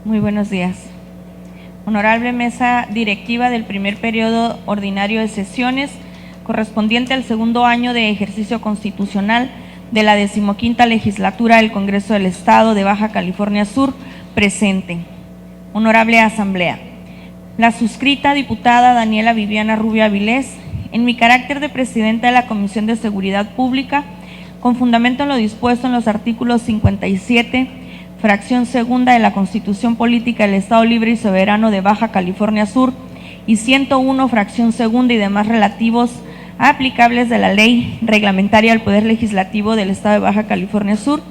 Muy buenos días. Honorable Mesa Directiva del primer periodo ordinario de sesiones, correspondiente al segundo año de ejercicio constitucional de la 15ª legislatura del Congreso del Estado de Baja California Sur, presente. Honorable Asamblea, la suscrita diputada Daniela Viviana Rubio Avilés, en mi carácter de presidenta de la Comisión de Seguridad Pública, con fundamento en lo dispuesto en los artículos 57, fracción segunda de la Constitución Política del Estado Libre y Soberano de Baja California Sur y 101, fracción segunda y demás relativos aplicables de la Ley Reglamentaria del Poder Legislativo del Estado de Baja California Sur,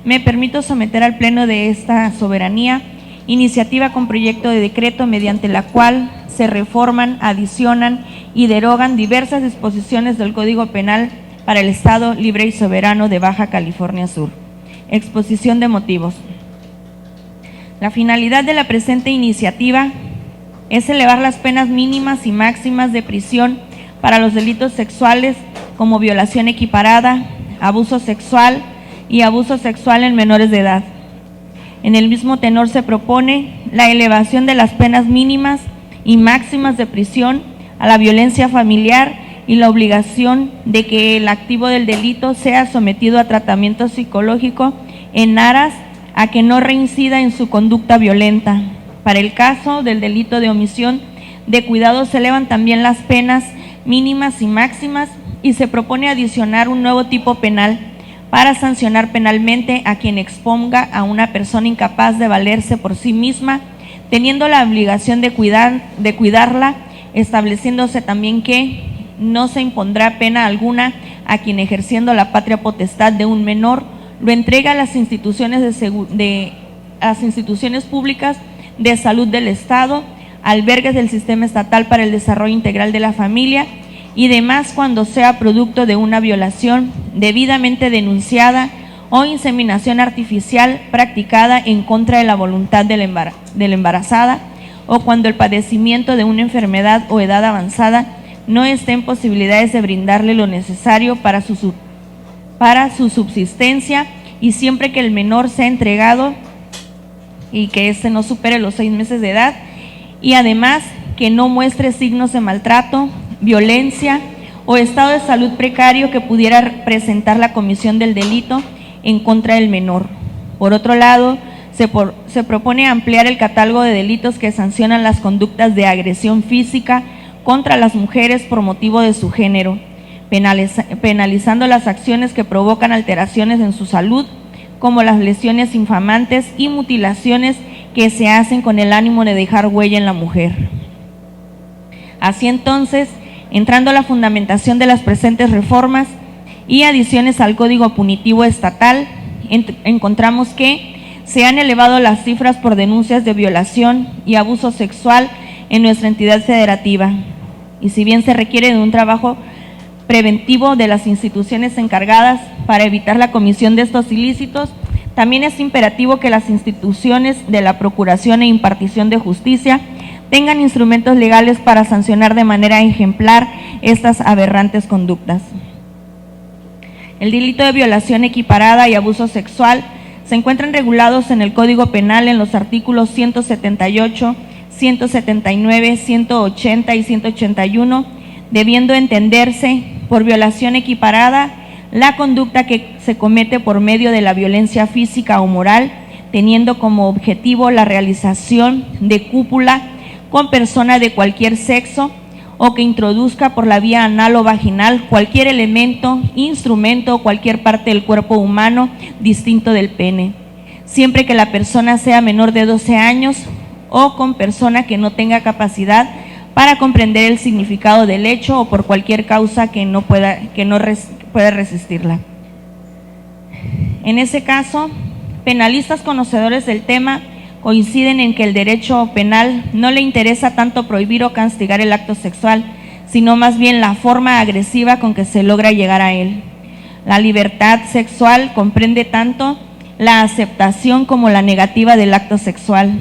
me permito someter al Pleno de esta soberanía iniciativa con proyecto de decreto mediante la cual se reforman, adicionan y derogan diversas disposiciones del Código Penal para el Estado Libre y Soberano de Baja California Sur. Exposición de motivos. La finalidad de la presente iniciativa es elevar las penas mínimas y máximas de prisión para los delitos sexuales como violación equiparada, abuso sexual y abuso sexual en menores de edad. En el mismo tenor se propone la elevación de las penas mínimas y máximas de prisión a la violencia familiar y la obligación de que el activo del delito sea sometido a tratamiento psicológico en aras a que no reincida en su conducta violenta. Para el caso del delito de omisión de cuidado se elevan también las penas mínimas y máximas y se propone adicionar un nuevo tipo penal para sancionar penalmente a quien exponga a una persona incapaz de valerse por sí misma, teniendo la obligación de cuidarla, estableciéndose también que no se impondrá pena alguna a quien ejerciendo la patria potestad de un menor lo entrega a las instituciones las instituciones públicas de salud del Estado, albergues del Sistema Estatal para el Desarrollo Integral de la Familia y demás cuando sea producto de una violación debidamente denunciada o inseminación artificial practicada en contra de la voluntad de la embarazada o cuando el padecimiento de una enfermedad o edad avanzada no esté en posibilidades de brindarle lo necesario para su subsistencia y siempre que el menor sea entregado y que éste no supere los 6 meses de edad y además que no muestre signos de maltrato, violencia o estado de salud precario que pudiera presentar la comisión del delito en contra del menor. Por otro lado, se propone ampliar el catálogo de delitos que sancionan las conductas de agresión física contra las mujeres por motivo de su género, penalizando las acciones que provocan alteraciones en su salud, como las lesiones infamantes y mutilaciones que se hacen con el ánimo de dejar huella en la mujer. Así entonces, entrando a la fundamentación de las presentes reformas y adiciones al Código Punitivo Estatal, encontramos que se han elevado las cifras por denuncias de violación y abuso sexual en nuestra entidad federativa. Y si bien se requiere de un trabajo preventivo de las instituciones encargadas para evitar la comisión de estos ilícitos, también es imperativo que las instituciones de la Procuración e Impartición de Justicia tengan instrumentos legales para sancionar de manera ejemplar estas aberrantes conductas. El delito de violación equiparada y abuso sexual se encuentran regulados en el Código Penal en los artículos 178, 179, 180 y 181, debiendo entenderse por violación equiparada la conducta que se comete por medio de la violencia física o moral, teniendo como objetivo la realización de cópula con persona de cualquier sexo o que introduzca por la vía anal o vaginal cualquier elemento, instrumento o cualquier parte del cuerpo humano distinto del pene, siempre que la persona sea menor de 12 años o con persona que no tenga capacidad para comprender el significado del hecho o por cualquier causa que no pueda resistirla. En ese caso, penalistas conocedores del tema coinciden en que el derecho penal no le interesa tanto prohibir o castigar el acto sexual, sino más bien la forma agresiva con que se logra llegar a él. La libertad sexual comprende tanto la aceptación como la negativa del acto sexual.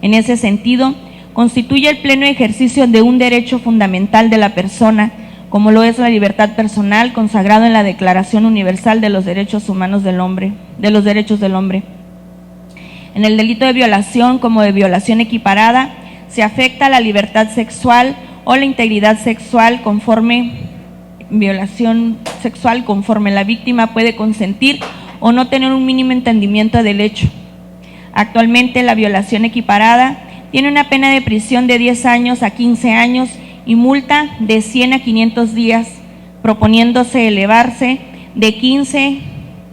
En ese sentido, constituye el pleno ejercicio de un derecho fundamental de la persona, como lo es la libertad personal consagrado en la Declaración Universal de los Derechos Humanos del Hombre, de los Derechos del Hombre. En el delito de violación, como de violación equiparada, se afecta la libertad sexual o la integridad sexual conforme la víctima puede consentir o no tener un mínimo entendimiento del hecho. Actualmente la violación equiparada tiene una pena de prisión de 10 años a 15 años y multa de 100 a 500 días, proponiéndose elevarse de 15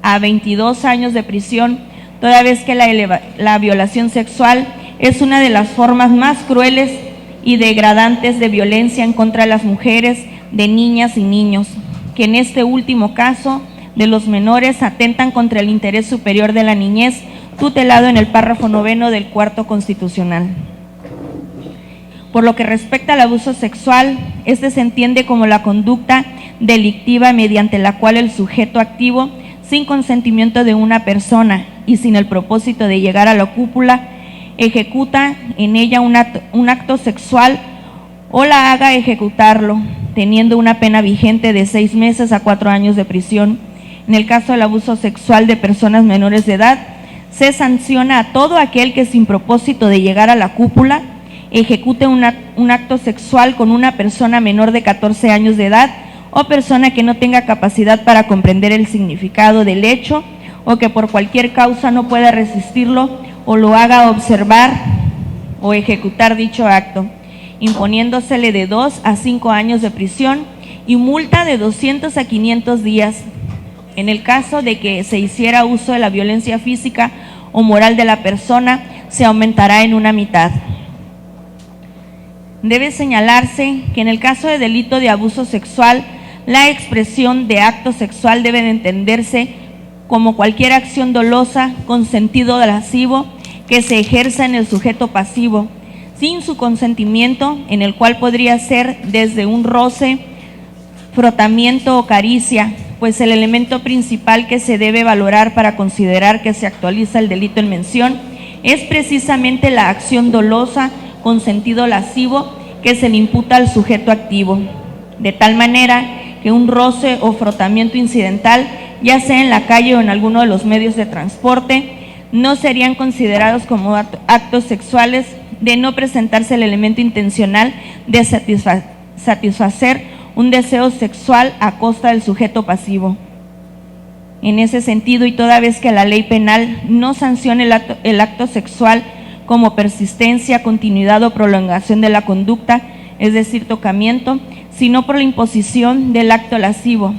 a 22 años de prisión, toda vez que la violación sexual es una de las formas más crueles y degradantes de violencia en contra de las mujeres, de niñas y niños, que en este último caso de los menores atentan contra el interés superior de la niñez, tutelado en el párrafo 9 del Cuarto Constitucional. Por lo que respecta al abuso sexual, este se entiende como la conducta delictiva mediante la cual el sujeto activo, sin consentimiento de una persona y sin el propósito de llegar a la cópula, ejecuta en ella un acto sexual o la haga ejecutarlo, teniendo una pena vigente de 6 meses a 4 años de prisión. En el caso del abuso sexual de personas menores de edad, se sanciona a todo aquel que sin propósito de llegar a la cópula ejecute un acto sexual con una persona menor de 14 años de edad o persona que no tenga capacidad para comprender el significado del hecho o que por cualquier causa no pueda resistirlo o lo haga observar o ejecutar dicho acto, imponiéndosele de 2 a 5 años de prisión y multa de 200 a 500 días. En el caso de que se hiciera uso de la violencia física o moral de la persona, se aumentará en una mitad. Debe señalarse que en el caso de delito de abuso sexual, la expresión de acto sexual debe de entenderse como cualquier acción dolosa con sentido lascivo que se ejerza en el sujeto pasivo, sin su consentimiento, en el cual podría ser desde un roce, frotamiento o caricia, pues el elemento principal que se debe valorar para considerar que se actualiza el delito en mención es precisamente la acción dolosa con sentido lascivo que se le imputa al sujeto activo, de tal manera que un roce o frotamiento incidental, ya sea en la calle o en alguno de los medios de transporte, no serían considerados como actos sexuales de no presentarse el elemento intencional de satisfacer un deseo sexual a costa del sujeto pasivo. En ese sentido, y toda vez que la ley penal no sanciona el acto sexual como persistencia, continuidad o prolongación de la conducta, es decir, tocamiento, sino por la imposición del acto lascivo,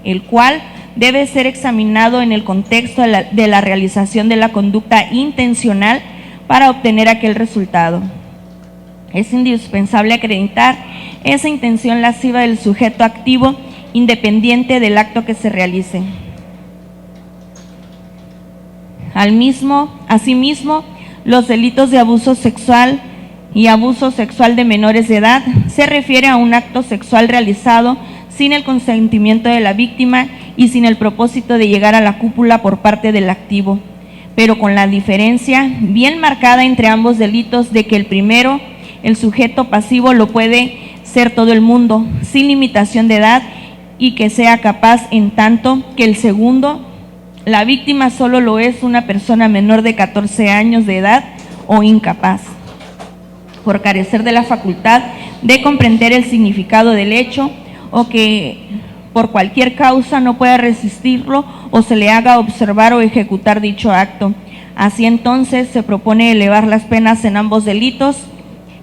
el cual debe ser examinado en el contexto de la realización de la conducta intencional para obtener aquel resultado. Es indispensable acreditar esa intención lasciva del sujeto activo independiente del acto que se realice. Asimismo, los delitos de abuso sexual y abuso sexual de menores de edad se refiere a un acto sexual realizado sin el consentimiento de la víctima y sin el propósito de llegar a la cópula por parte del activo, pero con la diferencia bien marcada entre ambos delitos de que el primero, el sujeto pasivo, lo puede ser todo el mundo, sin limitación de edad, y que sea capaz, en tanto que el segundo, la víctima solo lo es una persona menor de 14 años de edad o incapaz, por carecer de la facultad de comprender el significado del hecho o que por cualquier causa no pueda resistirlo o se le haga observar o ejecutar dicho acto. Así entonces se propone elevar las penas en ambos delitos,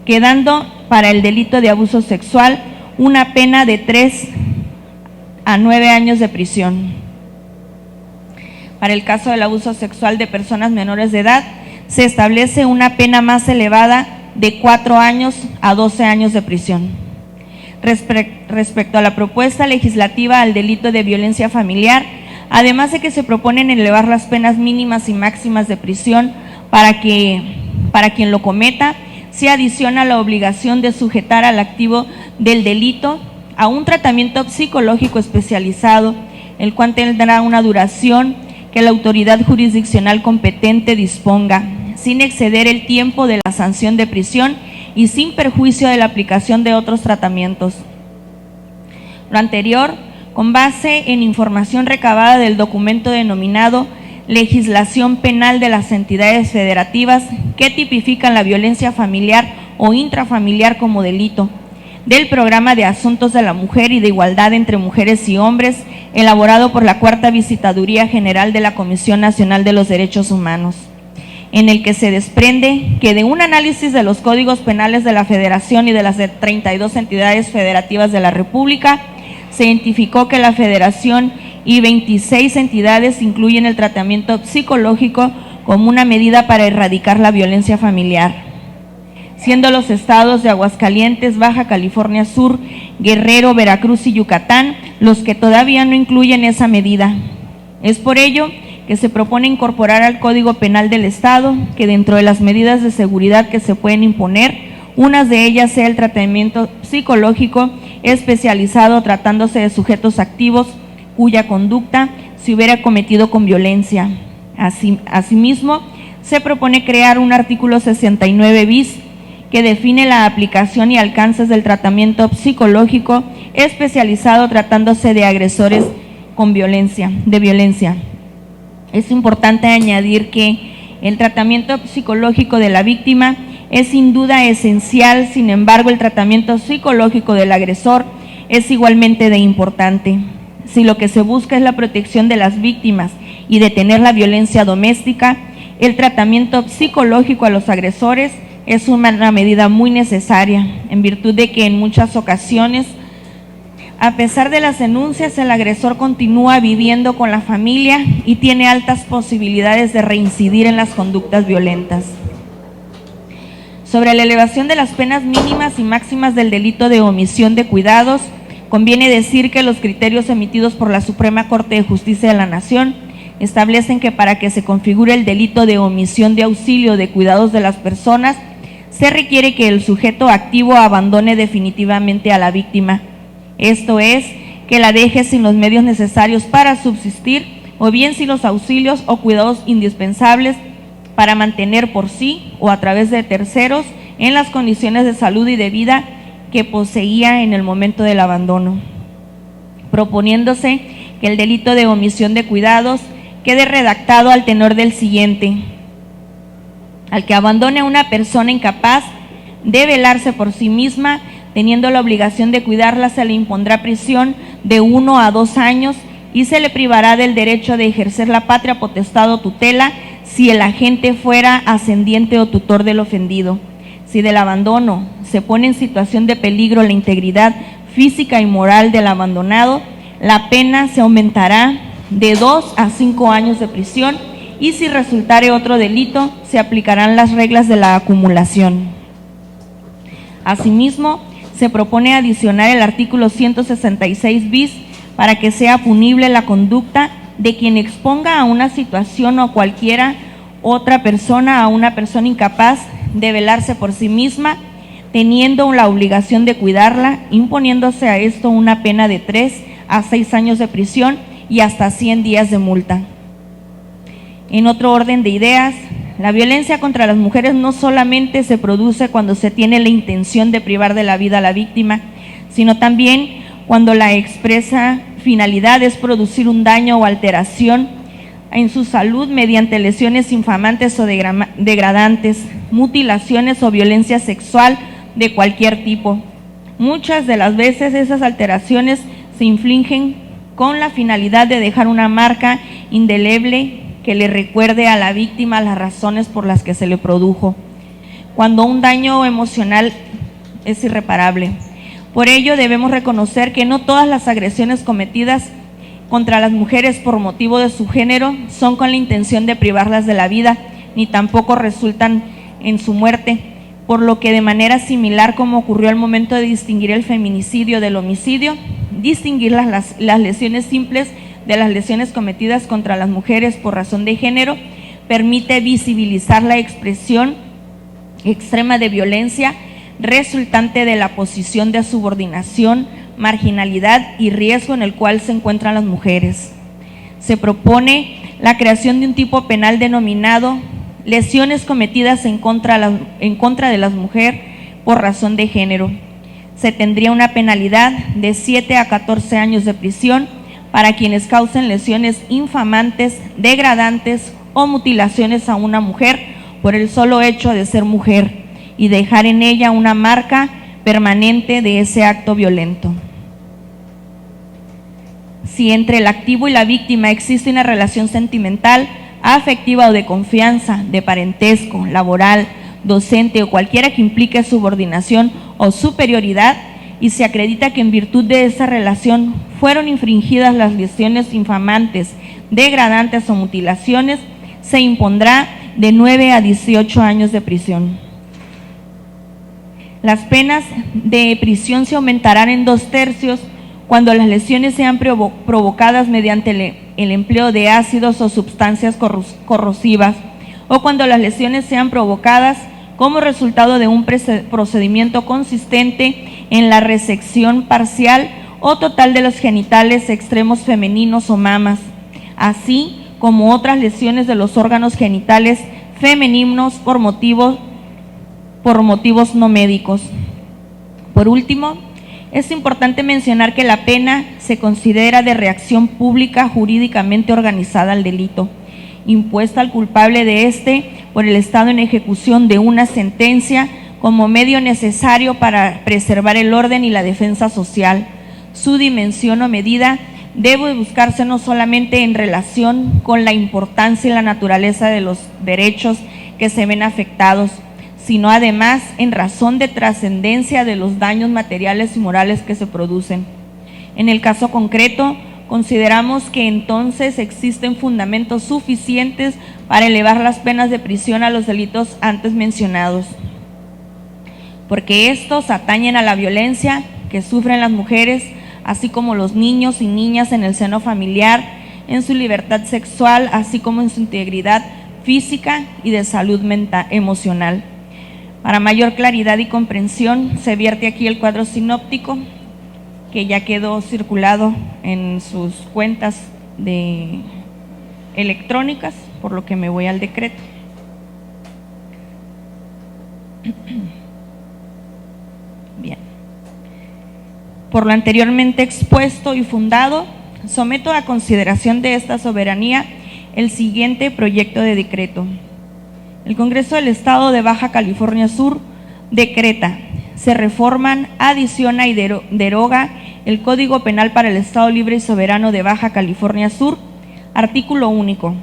quedando para el delito de abuso sexual una pena de 3 a 9 años de prisión. Para el caso del abuso sexual de personas menores de edad, se establece una pena más elevada de 4 años a 12 años de prisión. Respecto a la propuesta legislativa al delito de violencia familiar, además de que se proponen elevar las penas mínimas y máximas de prisión para quien lo cometa, se adiciona la obligación de sujetar al activo del delito a un tratamiento psicológico especializado, el cual tendrá una duración que la autoridad jurisdiccional competente disponga, sin exceder el tiempo de la sanción de prisión y sin perjuicio de la aplicación de otros tratamientos. Lo anterior, con base en información recabada del documento denominado legislación penal de las entidades federativas que tipifican la violencia familiar o intrafamiliar como delito, del Programa de Asuntos de la Mujer y de Igualdad entre Mujeres y Hombres, elaborado por la Cuarta Visitaduría General de la Comisión Nacional de los Derechos Humanos, en el que se desprende que de un análisis de los códigos penales de la Federación y de las 32 entidades federativas de la República, se identificó que la Federación y 26 entidades incluyen el tratamiento psicológico como una medida para erradicar la violencia familiar, siendo los estados de Aguascalientes, Baja California Sur, Guerrero, Veracruz y Yucatán los que todavía no incluyen esa medida. Es por ello que se propone incorporar al Código Penal del Estado que dentro de las medidas de seguridad que se pueden imponer, unas de ellas sea el tratamiento psicológico especializado tratándose de sujetos activos cuya conducta se hubiera cometido con violencia. Asimismo, se propone crear un artículo 69 bis que define la aplicación y alcances del tratamiento psicológico especializado tratándose de agresores con violencia. Es importante añadir que el tratamiento psicológico de la víctima es sin duda esencial, sin embargo, el tratamiento psicológico del agresor es igualmente de importante. Si lo que se busca es la protección de las víctimas y detener la violencia doméstica, el tratamiento psicológico a los agresores es una medida muy necesaria, en virtud de que en muchas ocasiones, a pesar de las denuncias, el agresor continúa viviendo con la familia y tiene altas posibilidades de reincidir en las conductas violentas. Sobre la elevación de las penas mínimas y máximas del delito de omisión de cuidados, conviene decir que los criterios emitidos por la Suprema Corte de Justicia de la Nación establecen que para que se configure el delito de omisión de auxilio de cuidados de las personas, se requiere que el sujeto activo abandone definitivamente a la víctima. Esto es, que la deje sin los medios necesarios para subsistir o bien sin los auxilios o cuidados indispensables para mantener por sí o a través de terceros en las condiciones de salud y de vida que poseía en el momento del abandono, proponiéndose que el delito de omisión de cuidados quede redactado al tenor del siguiente: al que abandone a una persona incapaz de velarse por sí misma, teniendo la obligación de cuidarla, se le impondrá prisión de 1 a 2 años y se le privará del derecho de ejercer la patria potestad o tutela si el agente fuera ascendiente o tutor del ofendido. Si del abandono se pone en situación de peligro la integridad física y moral del abandonado, la pena se aumentará de 2 a 5 años de prisión y si resultare otro delito, se aplicarán las reglas de la acumulación. Asimismo, se propone adicionar el artículo 166 bis para que sea punible la conducta de quien exponga a una situación o a cualquiera otra persona, a una persona incapaz de velarse por sí misma, teniendo la obligación de cuidarla, imponiéndose a esto una pena de 3 a 6 años de prisión y hasta 100 días de multa. En otro orden de ideas, la violencia contra las mujeres no solamente se produce cuando se tiene la intención de privar de la vida a la víctima, sino también cuando la expresa finalidad es producir un daño o alteración en su salud mediante lesiones infamantes o degradantes, mutilaciones o violencia sexual de cualquier tipo. Muchas de las veces esas alteraciones se infligen con la finalidad de dejar una marca indeleble que le recuerde a la víctima las razones por las que se le produjo, cuando un daño emocional es irreparable. Por ello debemos reconocer que no todas las agresiones cometidas contra las mujeres por motivo de su género son con la intención de privarlas de la vida, ni tampoco resultan en su muerte, por lo que de manera similar como ocurrió al momento de distinguir el feminicidio del homicidio, distinguir las lesiones simples de las lesiones cometidas contra las mujeres por razón de género permite visibilizar la expresión extrema de violencia resultante de la posición de subordinación, marginalidad y riesgo en el cual se encuentran las mujeres. Se propone la creación de un tipo penal denominado lesiones cometidas en contra de las mujeres por razón de género. Se tendría una penalidad de 7 a 14 años de prisión para quienes causen lesiones infamantes, degradantes o mutilaciones a una mujer por el solo hecho de ser mujer y dejar en ella una marca permanente de ese acto violento. Si entre el activo y la víctima existe una relación sentimental, afectiva o de confianza, de parentesco, laboral, docente o cualquiera que implique subordinación o superioridad, y se acredita que en virtud de esa relación fueron infringidas las lesiones infamantes, degradantes o mutilaciones, se impondrá de 9 a 18 años de prisión. Las penas de prisión se aumentarán en 2/3 cuando las lesiones sean provocadas mediante el empleo de ácidos o sustancias corrosivas, o cuando las lesiones sean provocadas como resultado de un procedimiento consistente en la resección parcial o total de los genitales extremos femeninos o mamas, así como otras lesiones de los órganos genitales femeninos por motivos no médicos. Por último, es importante mencionar que la pena se considera de reacción pública jurídicamente organizada al delito, impuesta al culpable de este por el Estado en ejecución de una sentencia como medio necesario para preservar el orden y la defensa social. Su dimensión o medida debe buscarse no solamente en relación con la importancia y la naturaleza de los derechos que se ven afectados, sino además en razón de trascendencia de los daños materiales y morales que se producen. En el caso concreto, consideramos que entonces existen fundamentos suficientes para elevar las penas de prisión a los delitos antes mencionados, porque estos atañen a la violencia que sufren las mujeres, así como los niños y niñas en el seno familiar, en su libertad sexual, así como en su integridad física y de salud emocional. Para mayor claridad y comprensión, se vierte aquí el cuadro sinóptico que ya quedó circulado en sus cuentas electrónicas, por lo que me voy al decreto. Bien. Por lo anteriormente expuesto y fundado, someto a consideración de esta soberanía el siguiente proyecto de decreto. El Congreso del Estado de Baja California Sur decreta: se reforman, adiciona y deroga el Código Penal para el Estado Libre y Soberano de Baja California Sur. Artículo único.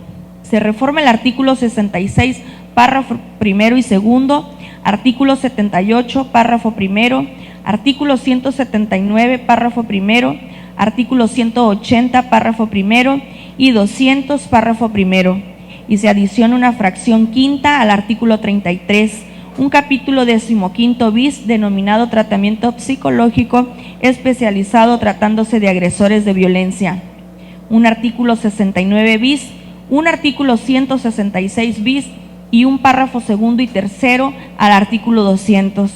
Se reforma el artículo 66, párrafo primero y segundo, artículo 78, párrafo primero, artículo 179, párrafo primero, artículo 180, párrafo primero y 200, párrafo primero. Y se adiciona una fracción quinta al artículo 33, un capítulo 15 bis denominado Tratamiento Psicológico Especializado tratándose de agresores de violencia, un artículo 69 bis, un artículo 166 bis y un párrafo segundo y tercero al artículo 200.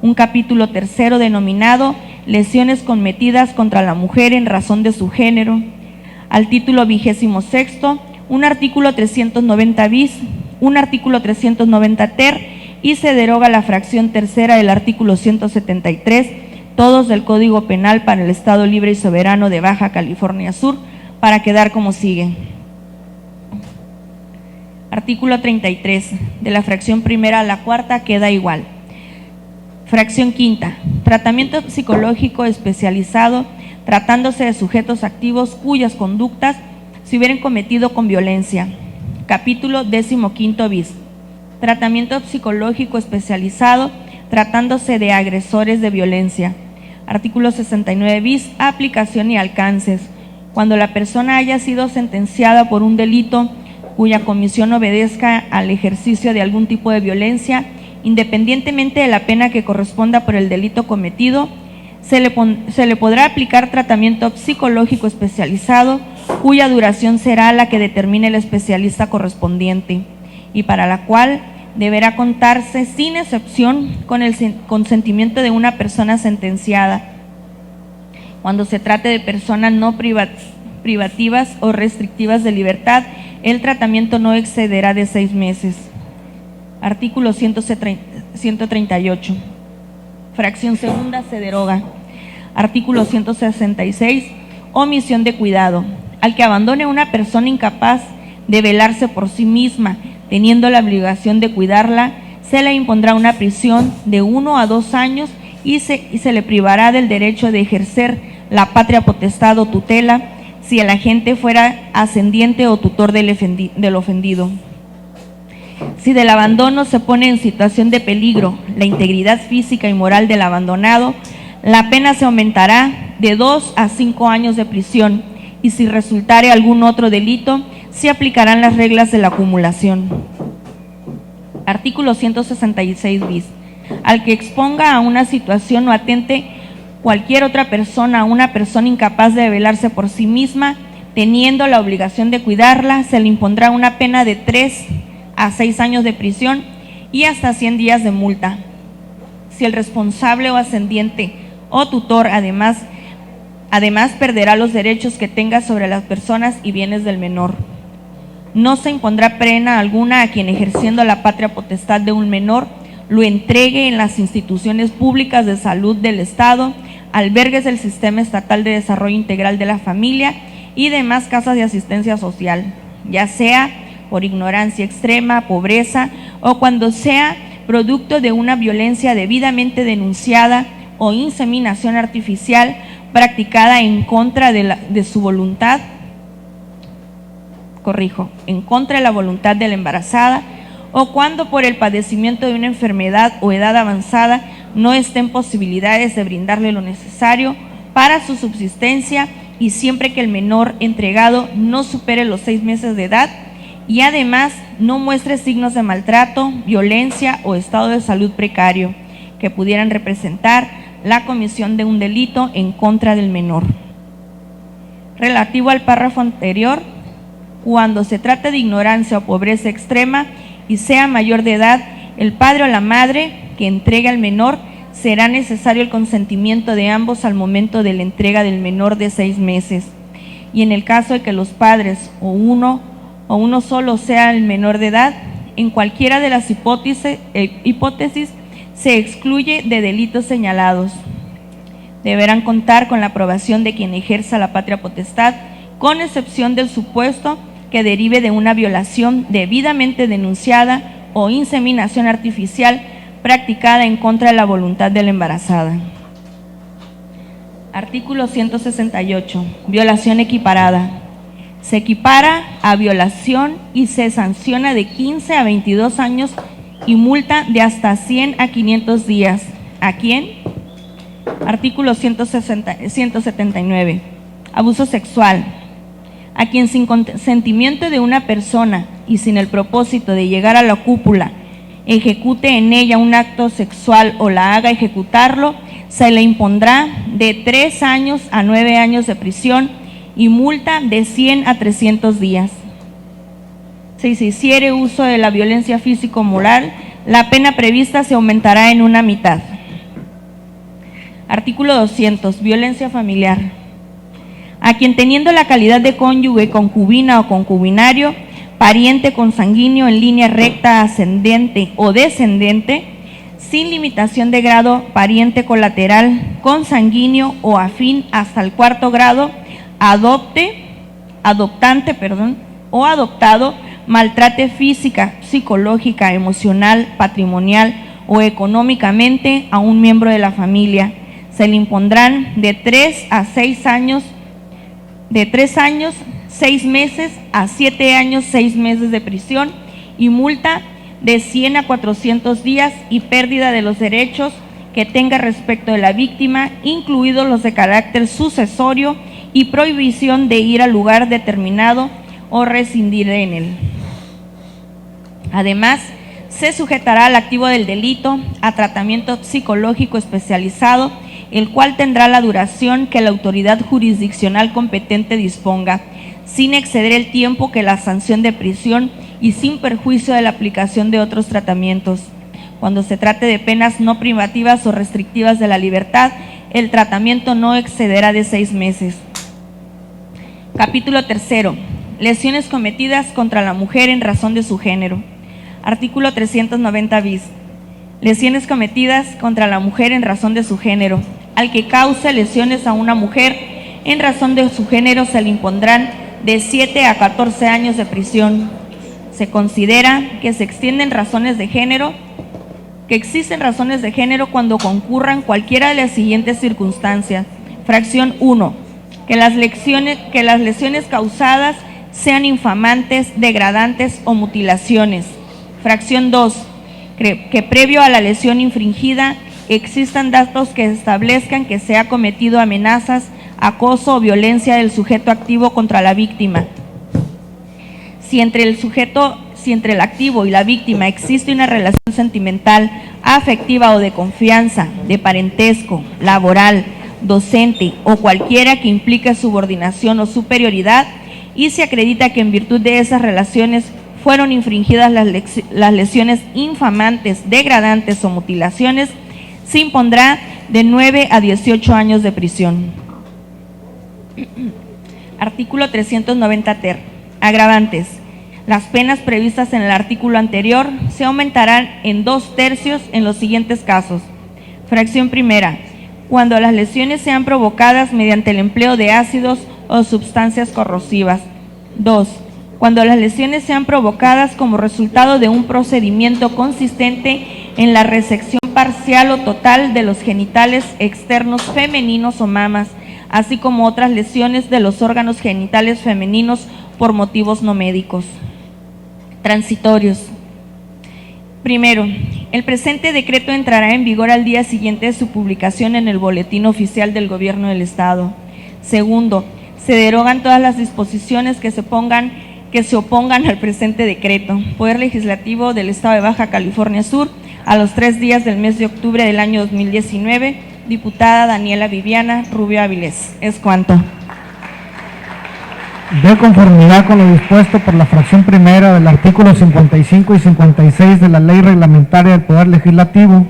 Un capítulo tercero denominado Lesiones cometidas contra la mujer en razón de su género, al título 26º, un artículo 390 bis, un artículo 390 ter y se deroga la fracción tercera del artículo 173, todos del Código Penal para el Estado Libre y Soberano de Baja California Sur, para quedar como sigue. Artículo 33, de la fracción primera a la cuarta queda igual. Fracción quinta, tratamiento psicológico especializado tratándose de sujetos activos cuyas conductas se hubieran cometido con violencia. Capítulo 15 bis. Tratamiento psicológico especializado tratándose de agresores de violencia. Artículo 69 bis. Aplicación y alcances. Cuando la persona haya sido sentenciada por un delito cuya comisión obedezca al ejercicio de algún tipo de violencia, independientemente de la pena que corresponda por el delito cometido, se le podrá aplicar tratamiento psicológico especializado, cuya duración será la que determine el especialista correspondiente y para la cual deberá contarse sin excepción con el consentimiento de una persona sentenciada. Cuando se trate de personas no privativas o restrictivas de libertad, el tratamiento no excederá de 6 meses. Artículo 138. Fracción segunda se deroga. Artículo 166. omisión de cuidado. Al que abandone a una persona incapaz de velarse por sí misma, teniendo la obligación de cuidarla, se le impondrá una prisión de 1 a 2 años y se le privará del derecho de ejercer la patria potestad o tutela si el agente fuera ascendiente o tutor del ofendido. Si del abandono se pone en situación de peligro la integridad física y moral del abandonado, la pena se aumentará de 2 a 5 años de prisión, y si resultare algún otro delito, se aplicarán las reglas de la acumulación. Artículo 166 bis. Al que exponga a una situación o atente cualquier otra persona a una persona incapaz de velarse por sí misma, teniendo la obligación de cuidarla, se le impondrá una pena de 3 a 6 años de prisión y hasta 100 días de multa. Si el responsable o ascendiente o tutor además perderá los derechos que tenga sobre las personas y bienes del menor. No se impondrá pena alguna a quien, ejerciendo la patria potestad de un menor, lo entregue en las instituciones públicas de salud del Estado, albergues del Sistema Estatal de Desarrollo Integral de la Familia y demás casas de asistencia social, ya sea por ignorancia extrema, pobreza o cuando sea producto de una violencia debidamente denunciada o inseminación artificial practicada en contra de su voluntad, en contra de la voluntad de la embarazada, o cuando por el padecimiento de una enfermedad o edad avanzada no estén posibilidades de brindarle lo necesario para su subsistencia, y siempre que el menor entregado no supere los 6 meses de edad y además no muestre signos de maltrato, violencia o estado de salud precario que pudieran representar la comisión de un delito en contra del menor. Relativo al párrafo anterior, cuando se trate de ignorancia o pobreza extrema y sea mayor de edad, el padre o la madre que entregue al menor, será necesario el consentimiento de ambos al momento de la entrega del menor de 6 meses. Y en el caso de que los padres o uno solo sea el menor de edad, en cualquiera de las hipótesis se excluye de delitos señalados. Deberán contar con la aprobación de quien ejerza la patria potestad, con excepción del supuesto que derive de una violación debidamente denunciada o inseminación artificial practicada en contra de la voluntad de la embarazada. Artículo 168. Violación equiparada. Se equipara a violación y se sanciona de 15 a 22 años y multa de hasta 100 a 500 días. ¿A quién? Artículo 179. Abuso sexual. A quien sin consentimiento de una persona y sin el propósito de llegar a la cópula ejecute en ella un acto sexual o la haga ejecutarlo, se le impondrá de 3 años a 9 años de prisión y multa de 100 a 300 días. Si se hiciere uso de la violencia físico-moral, la pena prevista se aumentará en una mitad. Artículo 200. Violencia familiar. A quien, teniendo la calidad de cónyuge, concubina o concubinario, pariente consanguíneo en línea recta, ascendente o descendente, sin limitación de grado, pariente colateral, consanguíneo o afín hasta el 4º grado, adoptante o adoptado, maltrate física, psicológica, emocional, patrimonial o económicamente a un miembro de la familia, se le impondrán de 3 a 6 años, de 3 años, 6 meses a 7 años, 6 meses de prisión y multa de 100 a 400 días y pérdida de los derechos que tenga respecto de la víctima, incluidos los de carácter sucesorio, y prohibición de ir al lugar determinado o residir en él. Además, se sujetará al activo del delito a tratamiento psicológico especializado, el cual tendrá la duración que la autoridad jurisdiccional competente disponga, sin exceder el tiempo que la sanción de prisión y sin perjuicio de la aplicación de otros tratamientos. Cuando se trate de penas no privativas o restrictivas de la libertad, el tratamiento no excederá de 6 meses. Capítulo 3. Lesiones cometidas contra la mujer en razón de su género. Artículo 390 bis. Lesiones cometidas contra la mujer en razón de su género. Al que cause lesiones a una mujer en razón de su género se le impondrán de 7 a 14 años de prisión. Se considera que se extienden razones de género, que existen razones de género cuando concurran cualquiera de las siguientes circunstancias. Fracción 1. Que las lesiones causadas sean infamantes, degradantes o mutilaciones. Fracción 2. Que previo a la lesión infringida existan datos que establezcan que se ha cometido amenazas, acoso o violencia del sujeto activo contra la víctima. Si entre el activo y la víctima existe una relación sentimental, afectiva o de confianza, de parentesco, laboral, docente o cualquiera que implique subordinación o superioridad, y se acredita que en virtud de esas relaciones fueron infringidas las lesiones infamantes, degradantes o mutilaciones, se impondrá de 9 a 18 años de prisión. Artículo 390 ter. Agravantes. Las penas previstas en el artículo anterior se aumentarán en 2/3 en los siguientes casos. Fracción primera. Cuando las lesiones sean provocadas mediante el empleo de ácidos o sustancias corrosivas. 2. Cuando las lesiones sean provocadas como resultado de un procedimiento consistente en la resección parcial o total de los genitales externos femeninos o mamas, así como otras lesiones de los órganos genitales femeninos por motivos no médicos. Transitorios. Primero, el presente decreto entrará en vigor al día siguiente de su publicación en el Boletín Oficial del Gobierno del Estado. Segundo, se derogan todas las disposiciones que se opongan al presente decreto. Poder Legislativo del Estado de Baja California Sur, a los 3 días del mes de octubre del año 2019, diputada Daniela Viviana Rubio Avilés. Es cuanto. De conformidad con lo dispuesto por la fracción primera del artículo 55 y 56 de la Ley Reglamentaria del Poder Legislativo,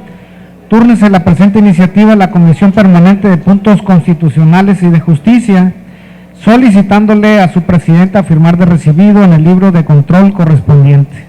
túrnese la presente iniciativa a la Comisión Permanente de Puntos Constitucionales y de Justicia, solicitándole a su presidenta firmar de recibido en el libro de control correspondiente.